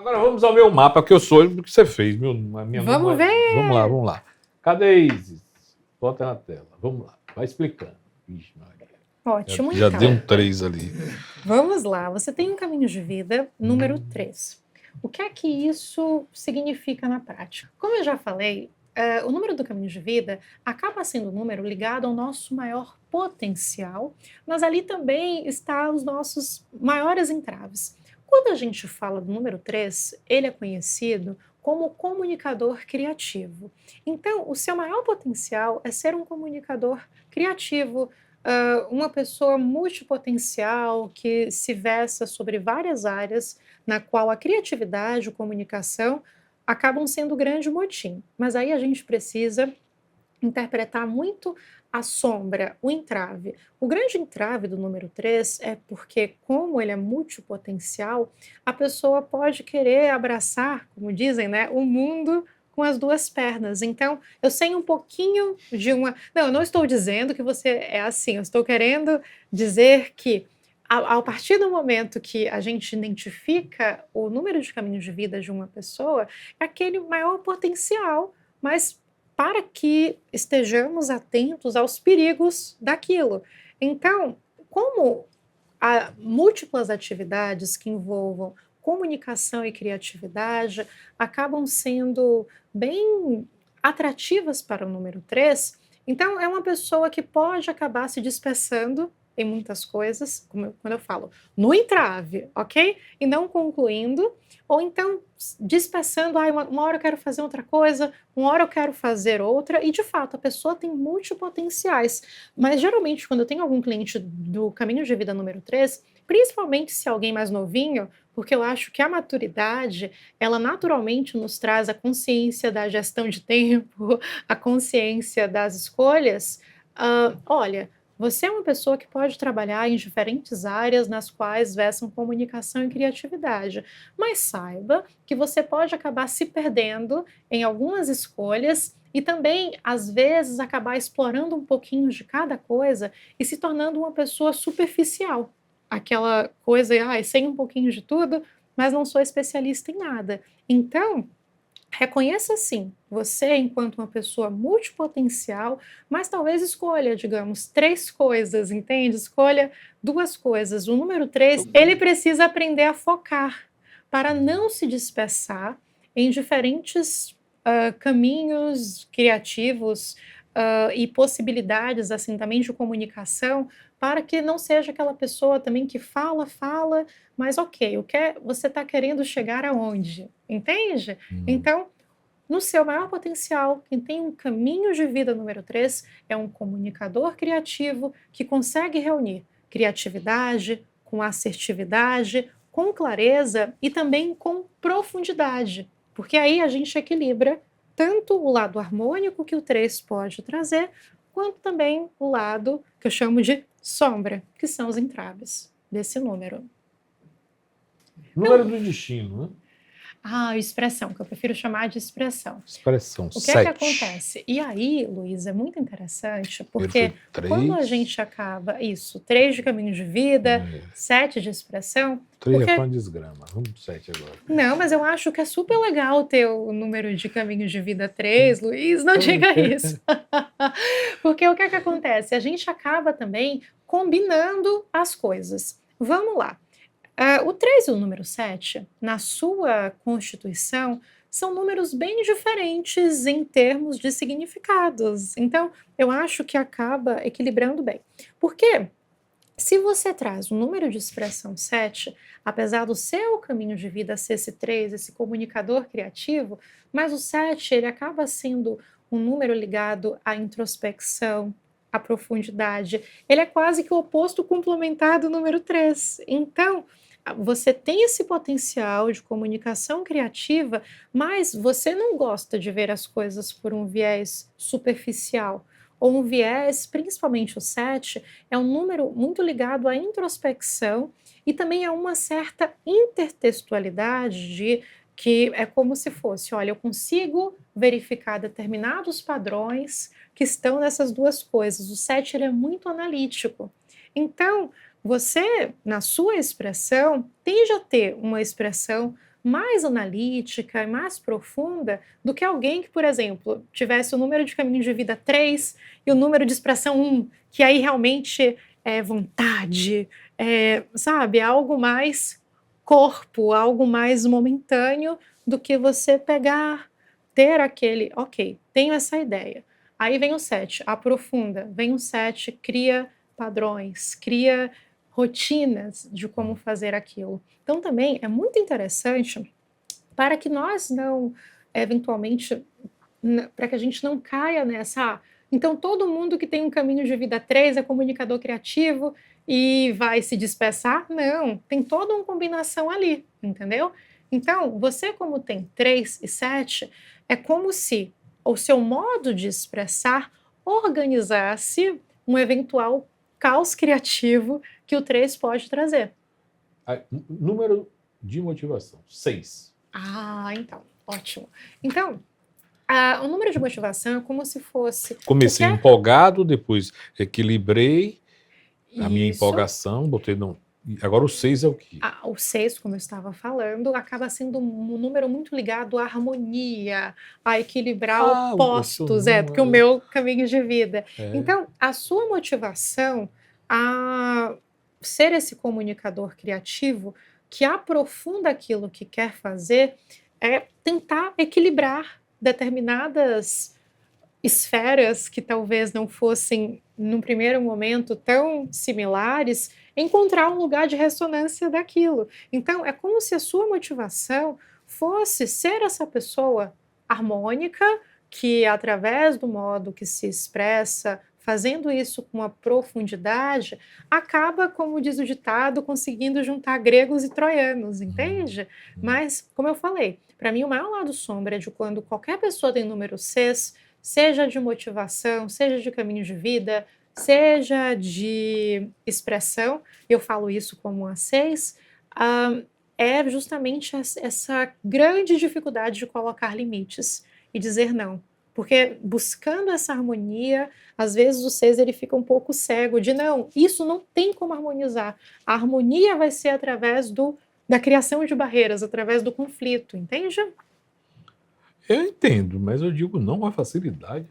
Agora vamos ao meu mapa, que eu sou do que você fez. A minha Vamos ver. Vamos lá. Cadê Isis? Bota na tela. Vamos lá. Vai explicando. Vixe, Maria. Ótimo, Já então. deu um 3 ali. Vamos lá. Você tem um caminho de vida número 3. O que é que isso significa na prática? Como eu já falei, o número do caminho de vida acaba sendo um número ligado ao nosso maior potencial, mas ali também estão os nossos maiores entraves. Quando a gente fala do número 3, ele é conhecido como comunicador criativo. Então, o seu maior potencial é ser um comunicador criativo, uma pessoa multipotencial que se versa sobre várias áreas, na qual a criatividade e a comunicação acabam sendo o grande motim. Mas aí a gente precisa interpretar muito a sombra, o entrave. O grande entrave do número 3 é porque, como ele é multipotencial, a pessoa pode querer abraçar, como dizem, né, o mundo com as duas pernas. Então, eu sei um pouquinho de uma. Não, eu não estou dizendo que você é assim, eu estou querendo dizer que, a partir do momento que a gente identifica o número de caminhos de vida de uma pessoa, é aquele maior potencial, mas para que estejamos atentos aos perigos daquilo. Então, como há múltiplas atividades que envolvam comunicação e criatividade acabam sendo bem atrativas para o número 3, então é uma pessoa que pode acabar se dispersando em muitas coisas, quando eu falo, no entrave, ok? E não concluindo, ou então dispersando, uma hora eu quero fazer outra coisa, uma hora eu quero fazer outra, e de fato a pessoa tem multipotenciais. Mas geralmente, quando eu tenho algum cliente do caminho de vida número 3, principalmente se é alguém mais novinho, porque eu acho que a maturidade, ela naturalmente nos traz a consciência da gestão de tempo, a consciência das escolhas. Olha, você é uma pessoa que pode trabalhar em diferentes áreas nas quais versam comunicação e criatividade, mas saiba que você pode acabar se perdendo em algumas escolhas e também, às vezes, acabar explorando um pouquinho de cada coisa e se tornando uma pessoa superficial. Aquela coisa, sei um pouquinho de tudo, mas não sou especialista em nada. Então, reconheça sim, você enquanto uma pessoa multipotencial, mas talvez escolha, digamos, 3 coisas, entende? Escolha 2 coisas. O número 3, ele precisa aprender a focar, para não se dispersar em diferentes caminhos criativos e possibilidades, assim, também de comunicação, para que não seja aquela pessoa também que fala, fala, mas ok, você está querendo chegar aonde? Entende? Então, no seu maior potencial, quem tem um caminho de vida número 3 é um comunicador criativo que consegue reunir criatividade com assertividade, com clareza e também com profundidade, porque aí a gente equilibra tanto o lado harmônico que o 3 pode trazer, quanto também o lado que eu chamo de sombra, que são os entraves desse número. Número do destino, né? Expressão, que eu prefiro chamar de expressão. Expressão, O que é que acontece? E aí, Luiz, é muito interessante, porque quando a gente acaba, 3 de caminho de vida, 7 de expressão... 3 é uma desgrama, vamos pro 7 agora. Não, mas eu acho que é super legal ter o número de caminho de vida 3, Luiz, não diga isso. Porque o que é que acontece? A gente acaba também combinando as coisas. Vamos lá. O 3 e o número 7, na sua constituição, são números bem diferentes em termos de significados. Então, eu acho que acaba equilibrando bem. Porque se você traz um número de expressão 7, apesar do seu caminho de vida ser esse 3, esse comunicador criativo, mas o 7 ele acaba sendo um número ligado à introspecção, à profundidade. Ele é quase que o oposto complementar do número 3. Então, você tem esse potencial de comunicação criativa, mas você não gosta de ver as coisas por um viés superficial, ou um viés, principalmente o 7, é um número muito ligado à introspecção e também a uma certa intertextualidade de que é como se fosse, olha, eu consigo verificar determinados padrões que estão nessas duas coisas. O 7 ele é muito analítico. Então, você, na sua expressão, tende a ter uma expressão mais analítica e mais profunda do que alguém que, por exemplo, tivesse o número de caminho de vida 3 e o número de expressão 1, que aí realmente é vontade, sabe, algo mais corpo, algo mais momentâneo do que você pegar, ter aquele, ok, tenho essa ideia. Aí vem o 7, aprofunda, vem o 7, cria padrões, cria rotinas de como fazer aquilo. Então também é muito interessante para que nós não, eventualmente, para que a gente não caia nessa, então todo mundo que tem um caminho de vida 3 é comunicador criativo e vai se dispersar? Não, tem toda uma combinação ali, entendeu? Então, você como tem 3 e 7, é como se o seu modo de expressar organizasse um eventual caos criativo que o 3 pode trazer. Número de motivação, 6. Então, ótimo. Então, o número de motivação é como se fosse... Comecei empolgado, depois equilibrei a minha Isso. empolgação, botei no... Agora o 6 é o quê? O 6, como eu estava falando, acaba sendo um número muito ligado à harmonia, a equilibrar opostos, porque o meu caminho de vida. Então, a sua motivação a ser esse comunicador criativo que aprofunda aquilo que quer fazer é tentar equilibrar determinadas esferas que talvez não fossem, num primeiro momento, tão similares, encontrar um lugar de ressonância daquilo. Então, é como se a sua motivação fosse ser essa pessoa harmônica, que através do modo que se expressa, fazendo isso com uma profundidade, acaba, como diz o ditado, conseguindo juntar gregos e troianos, entende? Mas, como eu falei, para mim o maior lado sombra é de quando qualquer pessoa tem número 6, seja de motivação, seja de caminho de vida, seja de expressão, eu falo isso como a 6, é justamente essa grande dificuldade de colocar limites e dizer não. Porque buscando essa harmonia, às vezes o 6 ele fica um pouco cego de não, isso não tem como harmonizar. A harmonia vai ser através da criação de barreiras, através do conflito, entende? Eu entendo, mas eu digo não com a facilidade.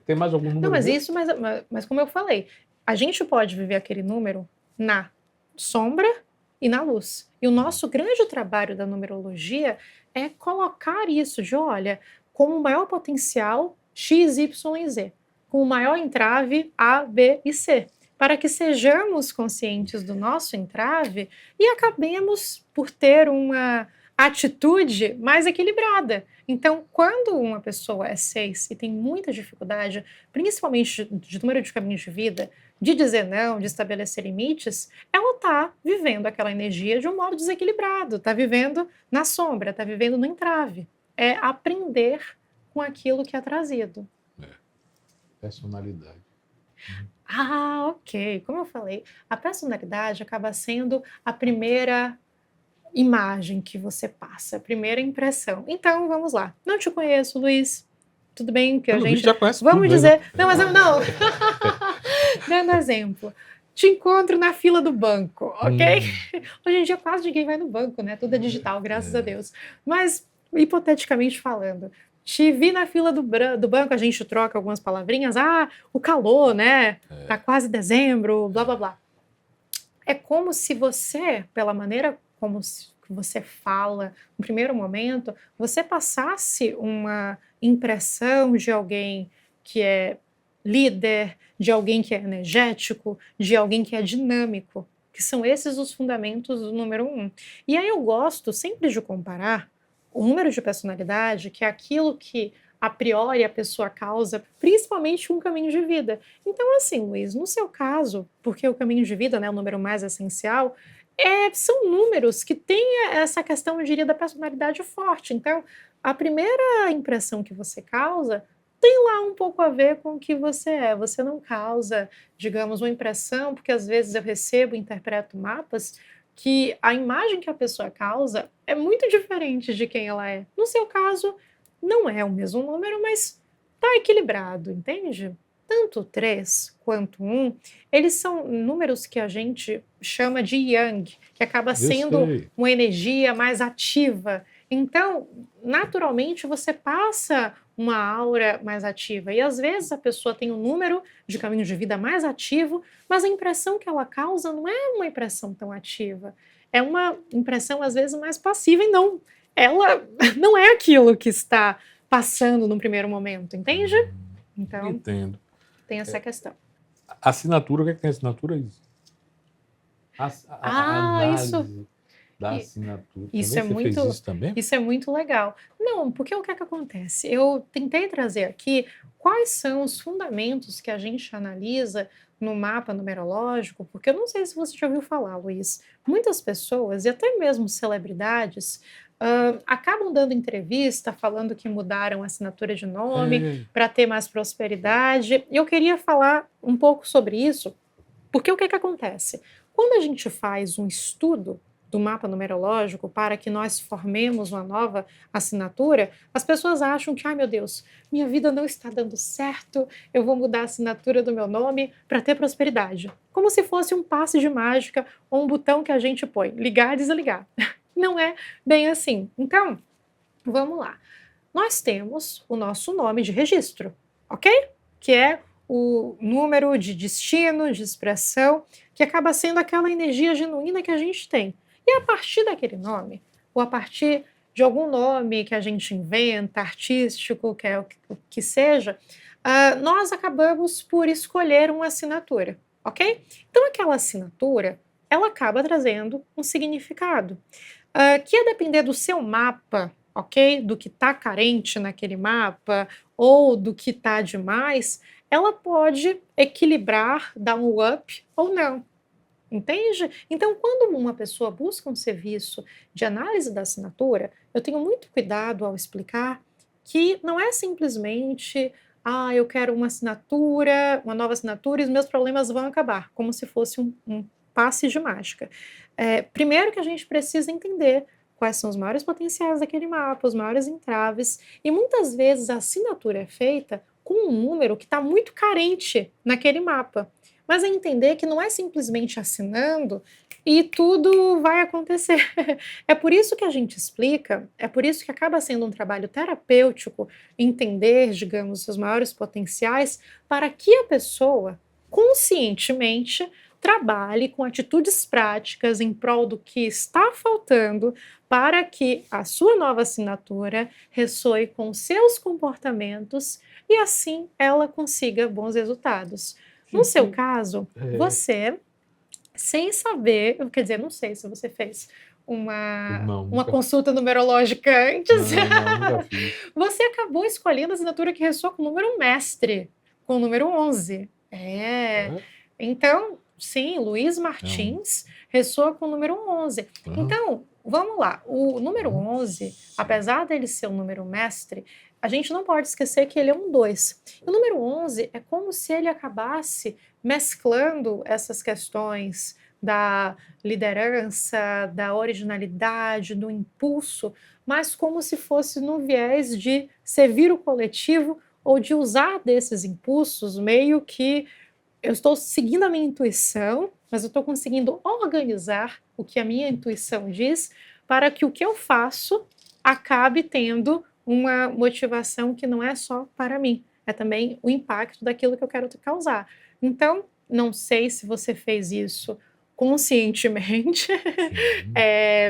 Tem mais algum número? Não, mas como eu falei, a gente pode viver aquele número na sombra e na luz. E o nosso grande trabalho da numerologia é colocar isso de, olha, com o maior potencial X, Y e Z, com o maior entrave A, B e C, para que sejamos conscientes do nosso entrave e acabemos por ter uma atitude mais equilibrada. Então, quando uma pessoa é 6 e tem muita dificuldade, principalmente de número de caminhos de vida, de dizer não, de estabelecer limites, ela está vivendo aquela energia de um modo desequilibrado, está vivendo na sombra, está vivendo no entrave. É aprender com aquilo que é trazido. Personalidade. Ok. Como eu falei, a personalidade acaba sendo a primeira imagem que você passa, a primeira impressão. Então, vamos lá. Não te conheço, Luiz. Tudo bem que a gente já conhece vamos tudo, dizer, né? não, mas eu não. Dando exemplo. Te encontro na fila do banco, ok? Hoje em dia quase ninguém vai no banco, né? Tudo é digital, graças a Deus. Mas, hipoteticamente falando, te vi na fila do banco, a gente troca algumas palavrinhas. O calor, né? Tá quase dezembro, blá, blá, blá. É como se você, pela maneira como você fala no primeiro momento, você passasse uma impressão de alguém que é líder, de alguém que é energético, de alguém que é dinâmico, que são esses os fundamentos do número 1. E aí eu gosto sempre de comparar o número de personalidade, que é aquilo que a priori a pessoa causa, principalmente um caminho de vida. Então, assim, Luiz, no seu caso, porque o caminho de vida, né, o número mais essencial, são números que têm essa questão, eu diria, da personalidade forte. Então, a primeira impressão que você causa tem lá um pouco a ver com o que você é. Você não causa, digamos, uma impressão, porque às vezes eu recebo, interpreto mapas, que a imagem que a pessoa causa é muito diferente de quem ela é. No seu caso, não é o mesmo número, mas está equilibrado, entende? Tanto o 3 quanto o 1, eles são números que a gente chama de yang, que acaba Eu sendo sei. uma energia mais ativa. Então, naturalmente, você passa uma aura mais ativa. E às vezes a pessoa tem um número de caminho de vida mais ativo, mas a impressão que ela causa não é uma impressão tão ativa. É uma impressão, às vezes, mais passiva e não. Ela não é aquilo que está passando no primeiro momento, entende? Então, Entendo. tem essa questão. Assinatura, o que é que tem assinatura? Isso? A Isso, análise da i- assinatura. isso Também é você fez muito, isso também? isso é muito legal. Não, porque o que é que acontece? Eu tentei trazer aqui quais são os fundamentos que a gente analisa no mapa numerológico, porque eu não sei se você já ouviu falar, Luiz. Muitas pessoas, e até mesmo celebridades, acabam dando entrevista falando que mudaram a assinatura de nome É, para ter mais prosperidade. E eu queria falar um pouco sobre isso, porque o que é que acontece? Quando a gente faz um estudo do mapa numerológico para que nós formemos uma nova assinatura, as pessoas acham que, ai meu Deus, minha vida não está dando certo, eu vou mudar a assinatura do meu nome para ter prosperidade. Como se fosse um passe de mágica ou um botão que a gente põe, ligar, desligar. Não é bem assim. Então, vamos lá. Nós temos o nosso nome de registro, ok? Que é o número de destino, de expressão, que acaba sendo aquela energia genuína que a gente tem. E a partir daquele nome, ou a partir de algum nome que a gente inventa, artístico, que é o que seja, nós acabamos por escolher uma assinatura, ok? Então, aquela assinatura, ela acaba trazendo um significado, que a depender do seu mapa, ok? Do que está carente naquele mapa ou do que está demais, ela pode equilibrar, dar um up ou não. Entende? Então, quando uma pessoa busca um serviço de análise da assinatura, eu tenho muito cuidado ao explicar que não é simplesmente, eu quero uma assinatura, uma nova assinatura e os meus problemas vão acabar, como se fosse um passe de mágica. Primeiro que a gente precisa entender quais são os maiores potenciais daquele mapa, os maiores entraves, e muitas vezes a assinatura é feita com um número que está muito carente naquele mapa. Mas é entender que não é simplesmente assinando e tudo vai acontecer. É por isso que a gente explica, é por isso que acaba sendo um trabalho terapêutico entender, digamos, os maiores potenciais para que a pessoa conscientemente trabalhe com atitudes práticas em prol do que está faltando para que a sua nova assinatura ressoe com seus comportamentos e assim ela consiga bons resultados. No seu caso, é, você, sem saber, quer dizer, não sei se você fez não, uma nunca. consulta numerológica antes, Não, nunca fiz. você acabou escolhendo a assinatura que ressoa com o número mestre, com o número 11. É? Então, sim, Luiz Não. Martins ressoa com o número 11. Então, vamos lá, o número 11, apesar dele ser um número mestre, a gente não pode esquecer que ele é um 2. O número 11 é como se ele acabasse mesclando essas questões da liderança, da originalidade, do impulso, mas como se fosse no viés de servir o coletivo ou de usar desses impulsos meio que eu estou seguindo a minha intuição, mas eu estou conseguindo organizar o que a minha intuição diz para que o que eu faço acabe tendo uma motivação que não é só para mim, é também o impacto daquilo que eu quero causar. Então, não sei se você fez isso conscientemente,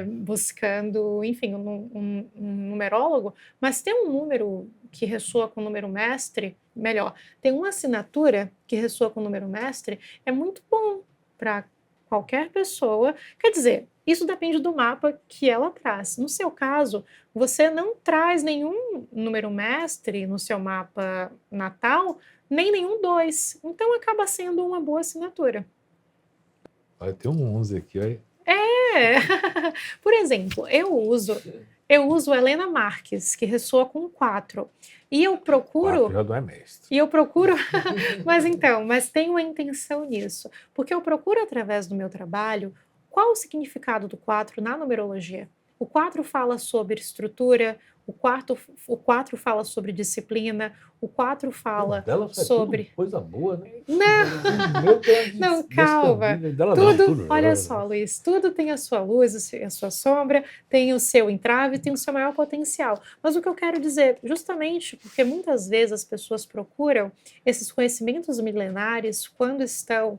buscando, enfim, um numerólogo, mas tem um número que ressoa com o número mestre, melhor, tem uma assinatura que ressoa com o número mestre, é muito bom para qualquer pessoa. Quer dizer, isso depende do mapa que ela traz. No seu caso, você não traz nenhum número mestre no seu mapa natal, nem nenhum 2. Então acaba sendo uma boa assinatura. Vai ter um 11 aqui, olha. Por exemplo, eu uso Helena Marques, que ressoa com 4. E eu procuro 4 já não é mestre. mas tem uma intenção nisso, porque eu procuro através do meu trabalho qual o significado do 4 na numerologia. O 4 fala sobre estrutura, o 4 fala sobre disciplina, o 4 fala Dela é sobre... tudo coisa boa, né? Não, O meu tem não, calma. descambida, dela não, Tudo, tudo. olha só, Luiz, tudo tem a sua luz, a sua sombra, tem o seu entrave, tem o seu maior potencial. Mas o que eu quero dizer, justamente porque muitas vezes as pessoas procuram esses conhecimentos milenares quando estão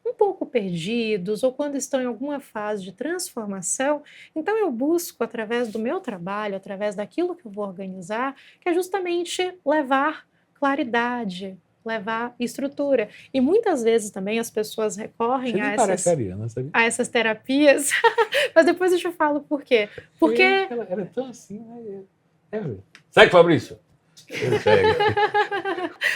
um pouco perdidos ou quando estão em alguma fase de transformação, então eu busco, através do meu trabalho, através daquilo que eu vou organizar, que é justamente levar claridade, levar estrutura. E muitas vezes também as pessoas Você recorrem nem parece ariana, sabe? a essas terapias, mas depois eu te falo por quê. Porque... Ela é tão assim, né? Segue, Fabrício! Ele segue.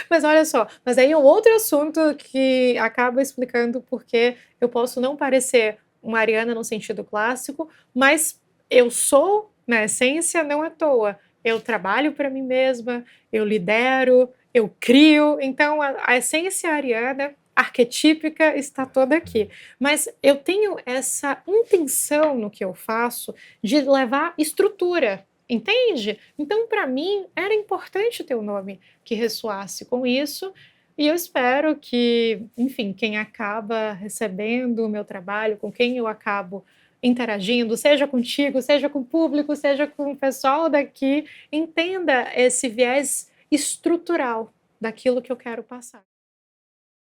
Mas olha só, mas aí é um outro assunto que acaba explicando porque eu posso não parecer uma ariana no sentido clássico, mas eu sou, na essência, não à toa. Eu trabalho para mim mesma, eu lidero, eu crio, então a essência ariana arquetípica está toda aqui. Mas eu tenho essa intenção no que eu faço de levar estrutura, entende? Então, para mim, era importante ter um nome que ressoasse com isso, e eu espero que, enfim, quem acaba recebendo o meu trabalho, com quem eu acabo interagindo, seja contigo, seja com o público, seja com o pessoal daqui, entenda esse viés estrutural daquilo que eu quero passar.